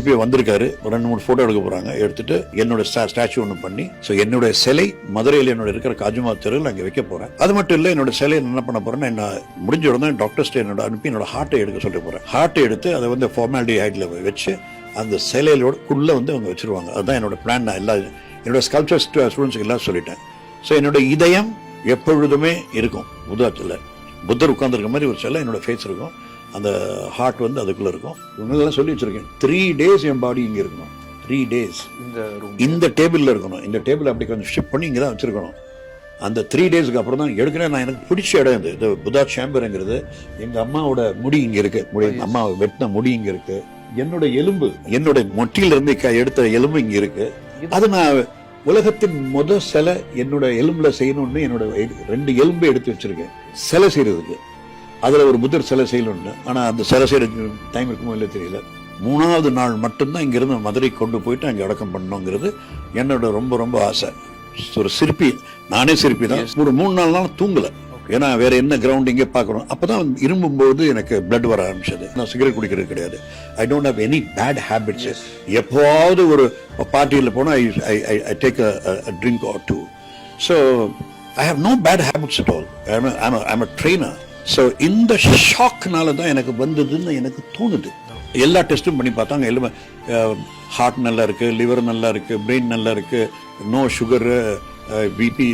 திருப்பி வந்திருக்காரு. ஒரு 2-3 ஃபோட்டோ எடுக்க போகிறாங்க. எடுத்துட்டு என்னோட ஸ்டாச்சு ஒன்று பண்ணி, ஸோ என்னோட சிலை மதுரையில் என்னோட இருக்கிற காஜுமா தெருவில் அங்கே வைக்க போகிறேன். அது மட்டும் இல்லை, என்னோட சிலை என்ன பண்ண போகிறேன்னா, என்ன முடிஞ்ச உடனே டாக்டர்ஸ்ட்டு என்னோட அனுப்பி என்னோட ஹார்ட்டை எடுக்க சொல்ல போகிறேன். ஹார்ட்டை எடுத்து அதை வந்து ஃபார்மாலிட்டி ஹைட்டில் வச்சு அந்த சிலையிலோட வந்து அவங்க வச்சுருவாங்க. அதுதான் என்னோட பிளான். நான் எல்லா என்னோட ஸ்கல்ப்சர் ஸ்டூடெண்ட்ஸுக்கு எல்லாம் சொல்லிட்டேன். ஸோ என்னோட இதயம் எப்பொழுதுமே இருக்கும் புத்தத்தில். புத்தர் உட்கார்ந்துருக்க மாதிரி ஒரு சிலை என்னோட ஃபேஸ் இருக்கும். அந்த ஹார்ட் வந்து அதுக்குள்ளே இருக்கும். இவங்கெல்லாம் சொல்லி வச்சுருக்கேன். 3 days என் பாடி இங்கே இருக்கணும். 3 days இந்த டேபிளில் இருக்கணும். இந்த டேபிள் அப்படி கொஞ்சம் ஷிஃப்ட் பண்ணி இங்கே தான் வச்சுருக்கணும். அந்த 3 daysக்கு அப்புறம் தான் எடுக்கிறேன். நான் எனக்கு பிடிச்ச இடம் இது புத்தா சேம்பருங்கிறது. எங்கள் அம்மாவோட முடி இங்கே இருக்குது. அம்மா வெட்டின முடி இங்கே இருக்குது. என்னோட எலும்பு, என்னோட மொட்டியிலிருந்து எடுத்த எலும்பு இங்கே இருக்குது. அது நான் உலகத்தின் சிலை என்னோட எலும்புல செய்யணும்னு என்னோட 2 எலும்பு எடுத்து வச்சிருக்கேன் சிலை செய்யறதுக்கு. அதுல ஒரு புத்தர் சிலை செய்யணும்னு. ஆனா அந்த சிலை செய்யறதுக்கு டைம் இருக்குமோ இல்லை தெரியல. 3வது நாள் மட்டும்தான் இங்கிருந்து மதுரை கொண்டு போயிட்டு அங்கே அடக்கம் பண்ணணுங்கிறது என்னோட ரொம்ப ரொம்ப ஆசை. ஒரு சிற்பி, நானே சிற்பி தான். ஒரு 3-4 நாள் தூங்கல. ஏன்னா வேற என்ன கிரவுண்ட் இங்கே பார்க்கணும். அப்பதான் இரும்பும்போது எனக்கு பிளட் வர ஆரம்பிச்சது. நான் சிகரெட் குடிக்கிறது கிடையாது. I don't have any bad habits. எப்போவாவது ஒரு பார்ட்டியில் போனால் I take a drink or 2. So I have no bad habits at all. I'm a trainer. So இந்த ஷாக்னால தான் எனக்கு வந்ததுன்னு எனக்கு தோணுது. எல்லா டெஸ்ட்டும் பண்ணி பார்த்தாங்க. எல்லாமே ஹார்ட் நல்லா இருக்கு, லிவர் நல்லா இருக்கு, பிரெயின் நல்லா இருக்கு, நோ சுகரு, பிபி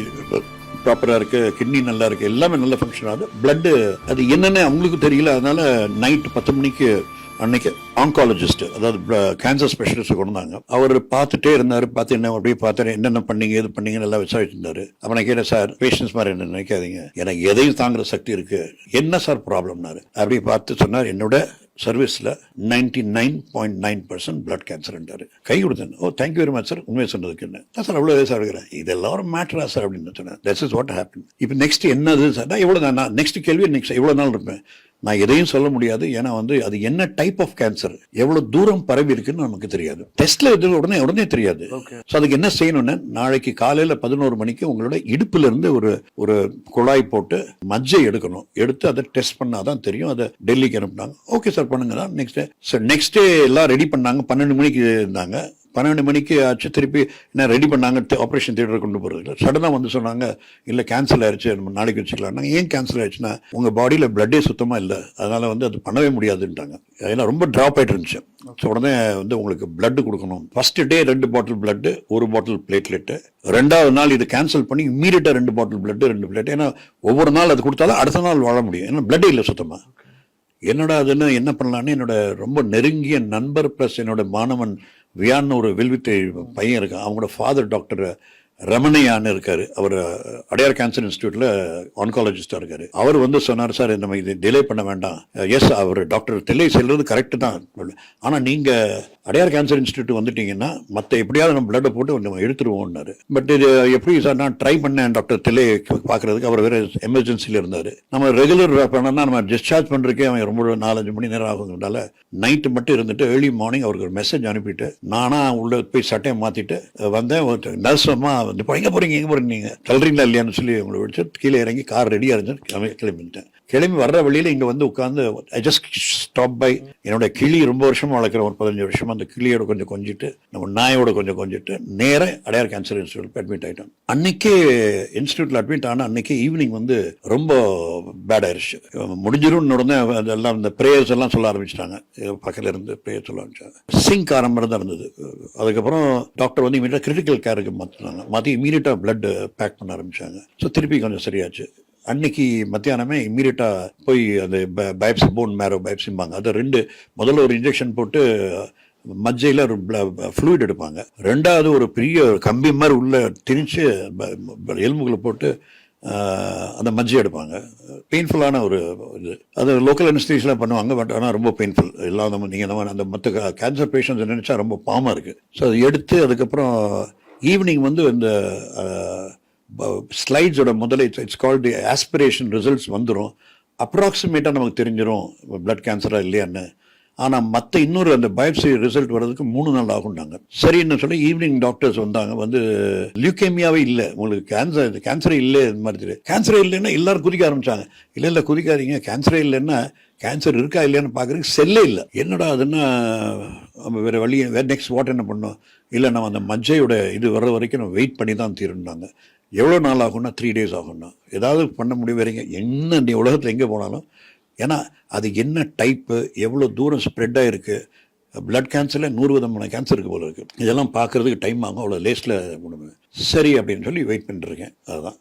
ப்ராப்பராக இருக்கு, கிட்னி நல்லா இருக்கு, எல்லாமே நல்ல ஃபங்க்ஷன் ஆகுது. பிளட்டு அது என்னென்ன அவங்களுக்கு தெரியல. அதனால நைட் 10 மணிக்கு அன்னைக்கு ஆங்காலஜிஸ்ட், அதாவது கேன்சர் ஸ்பெஷலிஸ்ட் கொண்டு வந்தாங்க. அவர் பார்த்துட்டே இருந்தாரு. பார்த்து என்ன அப்படியே பார்த்தாரு, என்னென்ன பண்ணீங்க எது பண்ணீங்கன்னு எல்லாம் விசாரிச்சிருந்தாரு. அப்ப நான் கேட்டேன், சார் பேஷன்ஸ் மாதிரி என்ன நினைக்காதீங்க, எனக்கு எதையும் தாங்குற சக்தி இருக்கு, என்ன சார் ப்ராப்ளம்னாரு. அப்படியே பார்த்து சொன்னார், என்னோட சர்வீஸ்ல 99.9% பிளட் கேன்சர்ன்றாரு. கை கொடுத்தேன். ஓ தேங்க்யூ வெரி மச் சார், உண்மையை சொன்னதுக்கு. என்ன சார் அவ்வளோ சார் எடுக்கிறேன், இதெல்லாம் ஒரு மேட்டரா சார் அப்படின்னு சொன்னேன். That's is what happen. இப்போ நெக்ஸ்ட் என்னது சார், நான் எவ்வளோ நான் நெக்ஸ்ட் கேள்வி நெக்ஸ்ட் எவ்வளோ நாள் இருப்பேன். நான் எதையும் சொல்ல முடியாது. ஏன்னா வந்து அது என்ன டைப் ஆஃப் கேன்சர், எவ்வளவு தூரம் பரவி இருக்குன்னு நமக்கு தெரியாது. டெஸ்ட்ல உடனே தெரியாது. ஸோ அதுக்கு என்ன செய்யணும்னு, நாளைக்கு காலையில 11 மணிக்கு உங்களோட இடுப்புல இருந்து ஒரு குழாய் போட்டு மஜ்ஜை எடுக்கணும். எடுத்து அதை டெஸ்ட் பண்ணாதான் தெரியும். அதை டெல்லிக்கு அனுப்புனாங்க. ஓகே சார் பண்ணுங்க தான். நெக்ஸ்ட் டே எல்லாம் ரெடி பண்ணாங்க. 12 மணிக்கு இருந்தாங்க. 12 மணிக்கு ஆச்சு. திருப்பி என்ன ரெடி பண்ணாங்க, ஆப்ரேஷன் தியேட்டர் கொண்டு போகிறது. சடனாக வந்து சொன்னாங்க, இல்லை கேன்சல் ஆயிடுச்சு, நம்ம நாளைக்கு வச்சுக்கலாம். ஏன் கேன்சல் ஆயிடுச்சுன்னா, உங்கள் பாடியில் பிளட்டே சுத்தமாக இல்லை, அதனால வந்து அது பண்ணவே முடியாதுன்ட்டாங்க. ஏன்னா ரொம்ப ட்ராப் ஆகிட்டு இருந்துச்சு. ஸோ உடனே வந்து உங்களுக்கு பிளட் கொடுக்கணும். ஃபர்ஸ்ட் டே 2 பாட்டில் பிளட், 1 பாட்டில் பிளேட்லெட்டு. 2வது நாள் இது கேன்சல் பண்ணி இம்மீடியட்டாக 2 பாட்டில் பிளட், 2 பிளேட். ஏன்னா ஒவ்வொரு நாள் அது கொடுத்தாலும் அடுத்த நாள் வாழ முடியும். ஏன்னா பிளட்டே இல்லை சுத்தமாக. என்னோட அதுன்னு என்ன பண்ணலான்னு என்னோட ரொம்ப நெருங்கிய நண்பர் ப்ளஸ் என்னோட மாணவன் வியான்னு ஒரு வில்வித்தை பையன் இருக்கான். அவங்களோட ஃபாதர் டாக்டர் ரமணையான்னு இருக்காரு. அவர் அடையார் கேன்சர் இன்ஸ்டியூட்ல ஆன்காலஜிஸ்டா இருக்காரு. அவர் வந்து சொன்னார், சார் நம்ம இது டிலே பண்ண வேண்டாம். எஸ், அவர் டாக்டர் தில்லை செல்றது கரெக்ட் தான். ஆனா நீங்க அடையார் கேன்சர் இன்ஸ்டியூட் வந்துட்டீங்கன்னா மற்ற எப்படியாவது நம்ம பிளட்டை போட்டு நம்ம எடுத்துருவோம்னாரு. பட் இது எப்படி சார், நான் ட்ரை பண்ணேன் டாக்டர் தில்லை பாக்குறதுக்கு. அவர் வேற எமர்ஜென்சில இருந்தாரு. நம்ம ரெகுலர் பண்ணோம்னா நம்ம டிஸ்சார்ஜ் பண்றதுக்கே அவன் ரொம்ப 4-5 மணி நேரம் ஆகுங்கிறதால நைட்டு மட்டும் இருந்துட்டு ஏர்லி மார்னிங் அவருக்கு ஒரு மெசேஜ் அனுப்பிட்டு, நானா உள்ள போய் சட்டையை மாத்திட்டு வந்தேன். நர்ஸ் அம்மா வந்து எங்க போறீங்க நீங்க சொல்றீங்களா இல்லையான்னு சொல்லி உங்களை விடுச்சு. கீழே இறங்கி கார் ரெடியா இருந்துச்சு. கிளம்பிட்டேன். கிளம்பி வர்ற வழியில இங்க வந்து உட்காந்து ஐ ஜஸ்ட் ஸ்டாப் பை. என்னோட கிளி ரொம்ப வருஷமா வளர்க்குற, ஒரு 15 வருஷமா அந்த கிளியோட கொஞ்சம் கொஞ்சிட்டு, நம்ம நாயோட கொஞ்சம் கொஞ்சிட்டு நேர அடையார் கேன்சர் இன்ஸ்டியூட் அட்மிட் ஆயிட்டோம். அன்னைக்கே இன்ஸ்டியூட்ல அட்மிட் ஆனா அன்னைக்கு ஈவினிங் வந்து ரொம்ப பேட் ஆயிடுச்சு. முடிஞ்சிடும் உடனே அதெல்லாம் இந்த ப்ரேயர்ஸ் எல்லாம் சொல்ல ஆரம்பிச்சிட்டாங்க. பக்கத்துல இருந்து ப்ரேயர் சொல்ல ஆரம்பிச்சாங்க. சிங்க் ஆரம்பம் தான் இருந்தது. அதுக்கப்புறம் டாக்டர் வந்து இமீடியட்டா கிரிட்டிக்கல் கேருக்கு மாற்றினாங்க. மாற்றி இமீடியட்டா பிளட் பேக் பண்ண ஆரம்பிச்சாங்க. ஸோ திருப்பி கொஞ்சம் சரியாச்சு. அன்னைக்கு மத்தியானமே இம்மீடியட்டா போய் அந்த பைப்சி, போன் மேரோ பைப்சிம்பாங்க, அதை முதல்ல ஒரு இன்ஜெக்ஷன் போட்டு மஜ்ஜையில் ஒரு ஃப்ளூயிட் எடுப்பாங்க. 2வது ஒரு பெரிய கம்பி மாதிரி உள்ள திணிச்சு எலும்புகளை போட்டு அந்த மஜ்ஜை எடுப்பாங்க. பெயின்ஃபுல்லான ஒரு இது. அது லோக்கல் அனஸ்தீசியாலாம் பண்ணுவாங்க. பட் ஆனால் ரொம்ப பெயின்ஃபுல். எல்லாம் நீங்கள் அந்த மற்ற கேன்சர் பேஷண்ட்ஸ் நினைச்சா ரொம்ப பாவமாக இருக்கு. ஸோ அதை எடுத்து அதுக்கப்புறம் ஈவினிங் வந்து இந்த ஸ்லைட்ஸோட முதல்ல இட்ஸ் கால்டு ஆஸ்பிரேஷன் ரிசல்ட்ஸ் வந்துடும். அப்ராக்சிமேட்டாக நமக்கு தெரிஞ்சிடும் பிளட் கேன்சரா இல்லையான்னு. ஆனால் மற்ற இன்னொரு அந்த பயோப்சி ரிசல்ட் வர்றதுக்கு 3 நாள் ஆகும்னாங்க. சரின்னு சொல்லி ஈவினிங் டாக்டர்ஸ் வந்தாங்க. வந்து லியூகேமியாவே இல்லை, உங்களுக்கு கேன்சரே இல்லை, இந்த மாதிரி கேன்சரே இல்லைன்னா எல்லாரும் குதிக்க ஆரம்பிச்சாங்க. இல்லை குதிக்காதீங்க, கேன்சரே இல்லைன்னா கேன்சர் இருக்கா இல்லையான்னு பார்க்குறதுக்கு செல்லே இல்லை. என்னடா அதுன்னா வேறு வழி, வேறு நெக்ஸ்ட் வாட் என்ன பண்ணோம், இல்லை நம்ம அந்த மஜ்ஜையோட இது வர்ற வரைக்கும் நம்ம வெயிட் பண்ணி தான் தீரணுன்னாங்க. எவ்வளோ நாள் ஆகும்னா 3 days ஆகும்னா. ஏதாவது பண்ண முடியும் வரீங்க என்ன நீ உலகத்தில் எங்கே போனாலும். ஏன்னா அது என்ன டைப்பு, எவ்வளோ தூரம் ஸ்ப்ரெட் ஆகிருக்கு. பிளட் கேன்சரில் 100 விதமான கேன்சர் இருக்குது போல இருக்குது. இதெல்லாம் பார்க்குறதுக்கு டைம் ஆகும், அவ்வளோ லேஸில் முடியும். சரி அப்படின்னு சொல்லி வெயிட் பண்ணிட்டுருக்கேன். அதுதான்.